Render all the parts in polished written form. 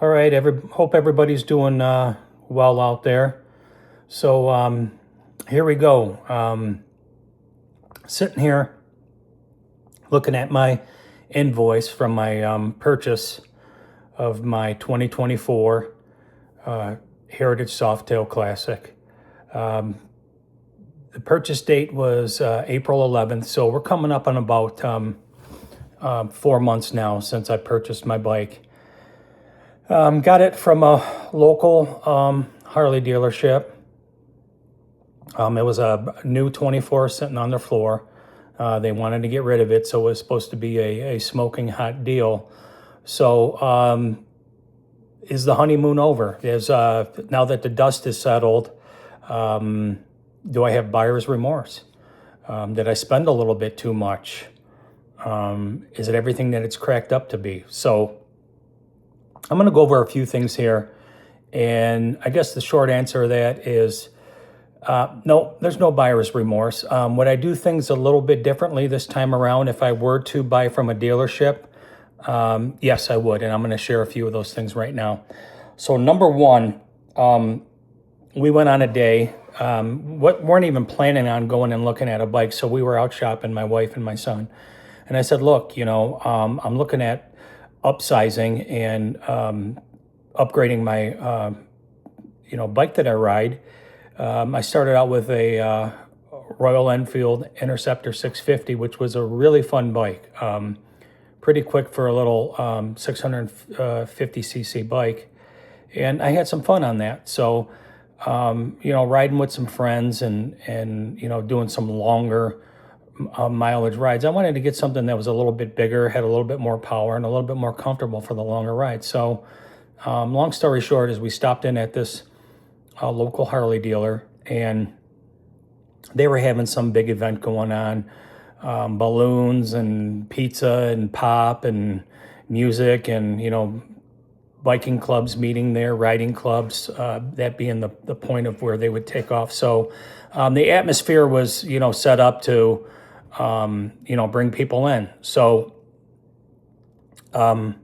All right, hope everybody's doing well out there. So here we go. Sitting here looking at my invoice from my purchase of my 2024 Heritage Softail Classic. The purchase date was April 11th, so we're coming up on about 4 months now since I purchased my bike. Got it from a local Harley dealership. It was a new 24 sitting on their floor. They wanted to get rid of it, so it was supposed to be a smoking hot deal. So is the honeymoon over? Now that the dust is settled, do I have buyer's remorse? Did I spend a little bit too much? Is it everything that it's cracked up to be? So I'm going to go over a few things here, and I guess the short answer to that is no, there's no buyer's remorse. Would I do things a little bit differently this time around if I were to buy from a dealership? Yes, I would, and I'm going to share a few of those things right now. So number one, we went on a day. Weren't even planning on going and looking at a bike, so we were out shopping, my wife and my son. And I said, look, I'm looking at upsizing and upgrading my bike that I ride. I started out with a Royal Enfield Interceptor 650, which was a really fun bike. Pretty quick for a little 650cc bike, and I had some fun on that. So riding with some friends and doing some longer mileage rides. I wanted to get something that was a little bit bigger, had a little bit more power, and a little bit more comfortable for the longer ride. So long story short is we stopped in at this local Harley dealer, and they were having some big event going on, balloons and pizza and pop and music and, biking clubs meeting there, riding clubs, that being the point of where they would take off. So the atmosphere was, set up to, bring people in. So, I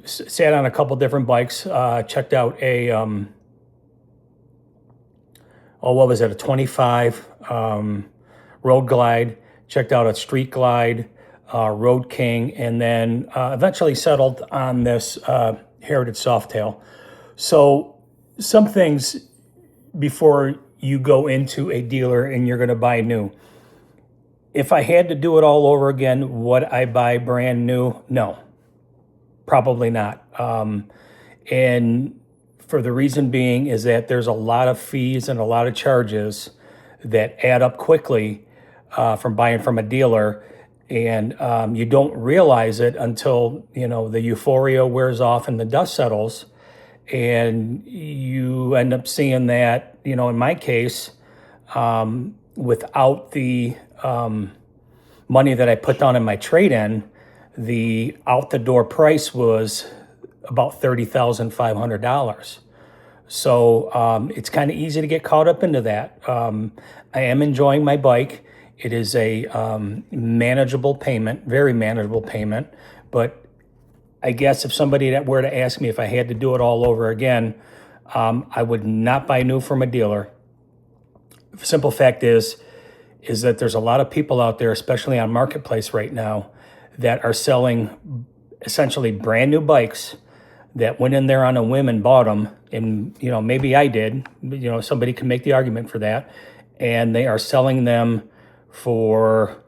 sat on a couple different bikes, checked out a, a 25 Road Glide, checked out a Street Glide, Road King, and then eventually settled on this Heritage Softail. So some things before you go into a dealer and you're going to buy new. If I had to do it all over again, would I buy brand new? No, probably not. And for the reason being is that there's a lot of fees and a lot of charges that add up quickly from buying from a dealer. And you don't realize it until, the euphoria wears off and the dust settles. And you end up seeing that, in my case, without the money that I put down in my trade-in, the out-the-door price was about $30,500. So it's kind of easy to get caught up into that. I am enjoying my bike. It is a manageable payment, very manageable payment. But I guess if somebody were to ask me if I had to do it all over again, I would not buy new from a dealer. The simple fact is that there's a lot of people out there, especially on Marketplace right now, that are selling essentially brand new bikes that went in there on a whim and bought them. And, maybe I did, somebody can make the argument for that. And they are selling them for,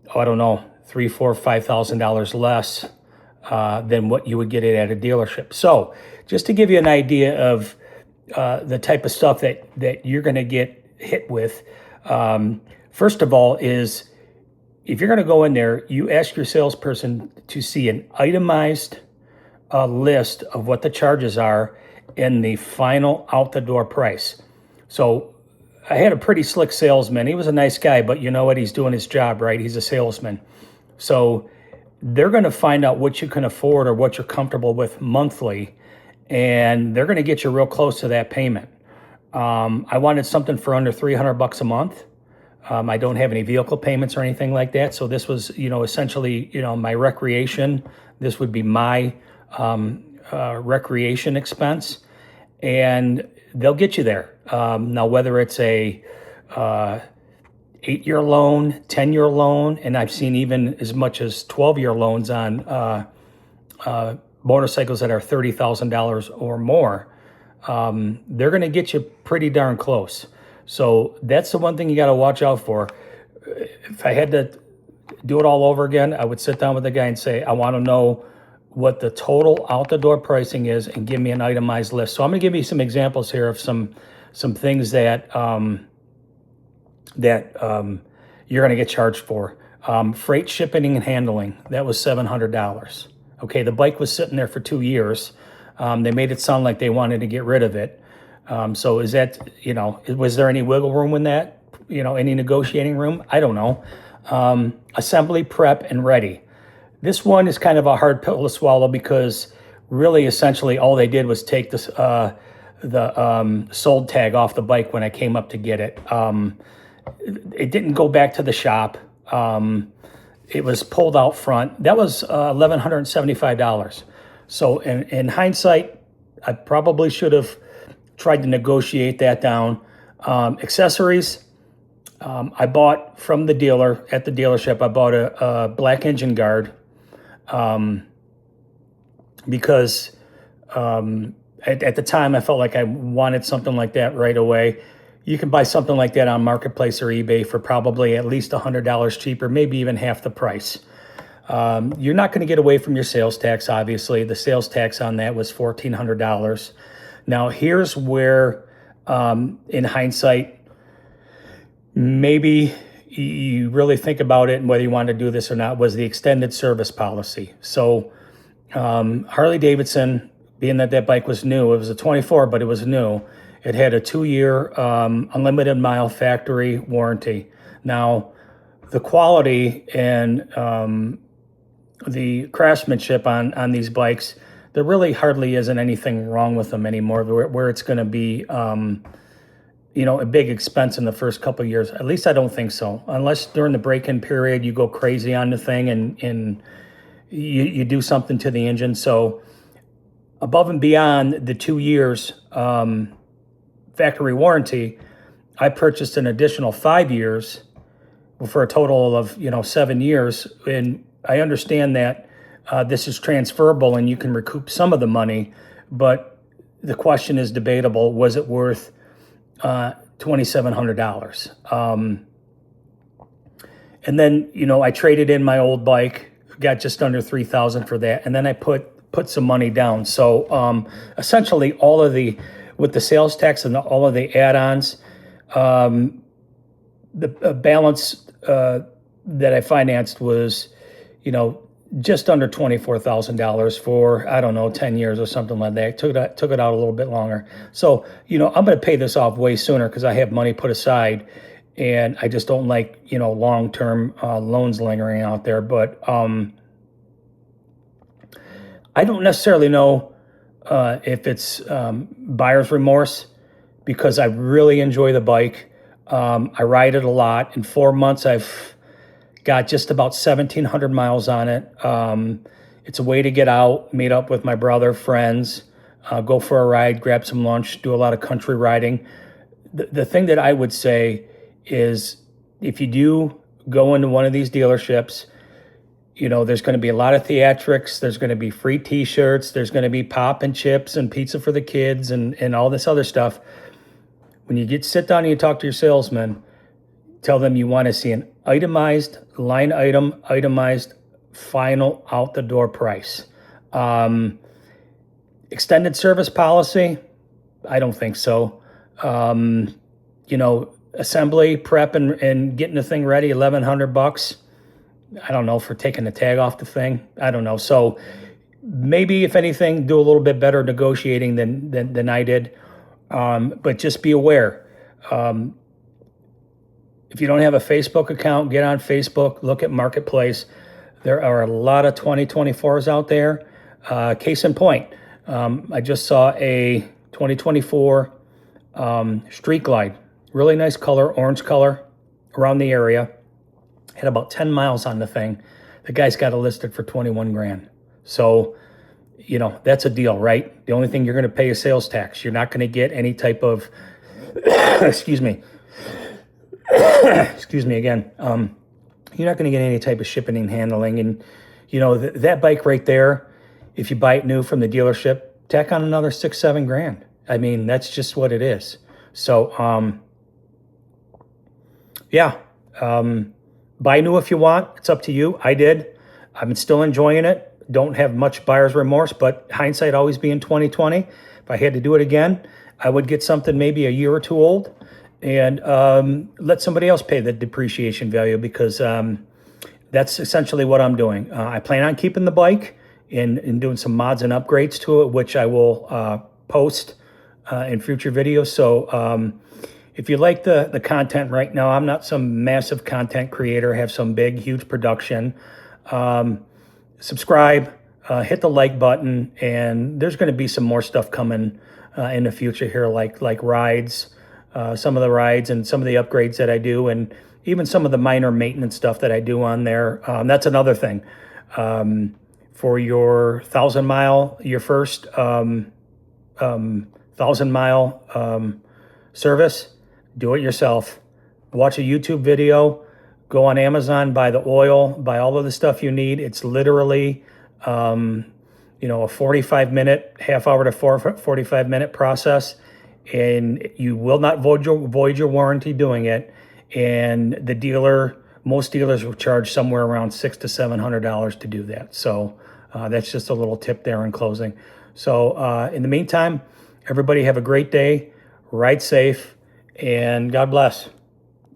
$3,000, $4,000, $5,000 less than what you would get it at a dealership. So just to give you an idea of the type of stuff that you're going to get hit with, first of all is if you're going to go in there, you ask your salesperson to see an itemized list of what the charges are in the final out-the-door price. So I had a pretty slick salesman. He was a nice guy, but you know what? He's doing his job, right? He's a salesman. So they're going to find out what you can afford or what you're comfortable with monthly, and they're going to get you real close to that payment. I wanted something for under $300 a month. I don't have any vehicle payments or anything like that. So this was, essentially, my recreation. This would be my recreation expense, and they'll get you there. Now, whether it's a 8-year loan, 10-year loan, and I've seen even as much as 12-year loans on motorcycles that are $30,000 or more, they're going to get you pretty darn close. So that's the one thing you got to watch out for. If I had to do it all over again, I would sit down with the guy and say, I want to know what the total out the door pricing is and give me an itemized list. So I'm going to give you some examples here of some things that you're going to get charged for. Freight, shipping, and handling, that was $700. Okay, the bike was sitting there for 2 years. They made it sound like they wanted to get rid of it. So is that, was there any wiggle room in that? Any negotiating room? I don't know. Assembly, prep, and ready. This one is kind of a hard pill to swallow because really, essentially, all they did was take this, the sold tag off the bike when I came up to get it. It didn't go back to the shop. It was pulled out front. That was $1,175. So in hindsight, I probably should have tried to negotiate that down. Accessories, I bought from the dealer at the dealership. I bought a black engine guard because at the time I felt like I wanted something like that right away. You can buy something like that on Marketplace or eBay for probably at least $100 cheaper, maybe even half the price. You're not going to get away from your sales tax, obviously. The sales tax on that was $1,400. Now, here's where, in hindsight, maybe you really think about it and whether you want to do this or not, was the extended service policy. So Harley Davidson, being that bike was new, it was a 24, but it was new. It had a 2-year unlimited mile factory warranty. Now, the quality and the craftsmanship on these bikes, there really hardly isn't anything wrong with them anymore, where it's going to be, a big expense in the first couple of years. At least I don't think so. Unless during the break-in period, you go crazy on the thing and you do something to the engine. So above and beyond the 2 years factory warranty, I purchased an additional 5 years for a total of 7 years. And I understand that this is transferable and you can recoup some of the money, but the question is debatable. Was it worth $2,700? And then I traded in my old bike, got just under $3,000 for that, and then I put some money down. So essentially, all of the with the sales tax and all of the add-ons, the balance that I financed was, just under $24,000 for, I don't know, 10 years or something like that. Took it out a little bit longer. So, I'm going to pay this off way sooner because I have money put aside, and I just don't like, long-term loans lingering out there. But I don't necessarily know if it's buyer's remorse, because I really enjoy the bike. I ride it a lot. In 4 months, I've got just about 1,700 miles on it. It's a way to get out, meet up with my brother, friends, go for a ride, grab some lunch, do a lot of country riding. The thing that I would say is, if you do go into one of these dealerships, there's going to be a lot of theatrics. There's going to be free T-shirts. There's going to be pop and chips and pizza for the kids and all this other stuff. When you sit down and you talk to your salesman, tell them you want to see an itemized, line item, itemized, final out-the-door price. Extended service policy? I don't think so. Assembly, prep, and getting the thing ready, $1,100. I don't know, for taking the tag off the thing. I don't know. So maybe, if anything, do a little bit better negotiating than I did. But just be aware. If you don't have a Facebook account, get on Facebook, look at Marketplace. There are a lot of 2024s out there. Case in point, I just saw a 2024 Street Glide. Really nice color, orange color. around the area. Had about 10 miles on the thing. The guy's got it listed for 21 grand. So, you know, that's a deal, right? The only thing you're going to pay is sales tax. You're not going to get any type of, excuse me, excuse me again. You're not going to get any type of shipping and handling. And, you know, that bike right there, if you buy it new from the dealership, tack on another 6-7 grand. I mean, that's just what it is. So, yeah, buy new if you want. It's up to you. I did. I'm still enjoying it. Don't have much buyer's remorse, but hindsight always being 2020. If I had to do it again, I would get something maybe a year or two old and let somebody else pay the depreciation value, because that's essentially what I'm doing. I plan on keeping the bike and doing some mods and upgrades to it, which I will post in future videos. So if you like the content right now, I'm not some massive content creator, have some big, huge production. Subscribe, hit the like button, and there's going to be some more stuff coming in the future here, like rides, some of the rides and some of the upgrades that I do, and even some of the minor maintenance stuff that I do on there. That's another thing. For your 1,000 mile, your first 1,000 mile service, do it yourself. Watch a YouTube video, go on Amazon, buy the oil, buy all of the stuff you need. It's literally, you know, a 45-minute, half hour to 45-minute process, and you will not void your warranty doing it. And the dealer, most dealers will charge somewhere around $600 to $700 to do that. So that's just a little tip there in closing. So in the meantime, everybody have a great day, ride safe, and God bless.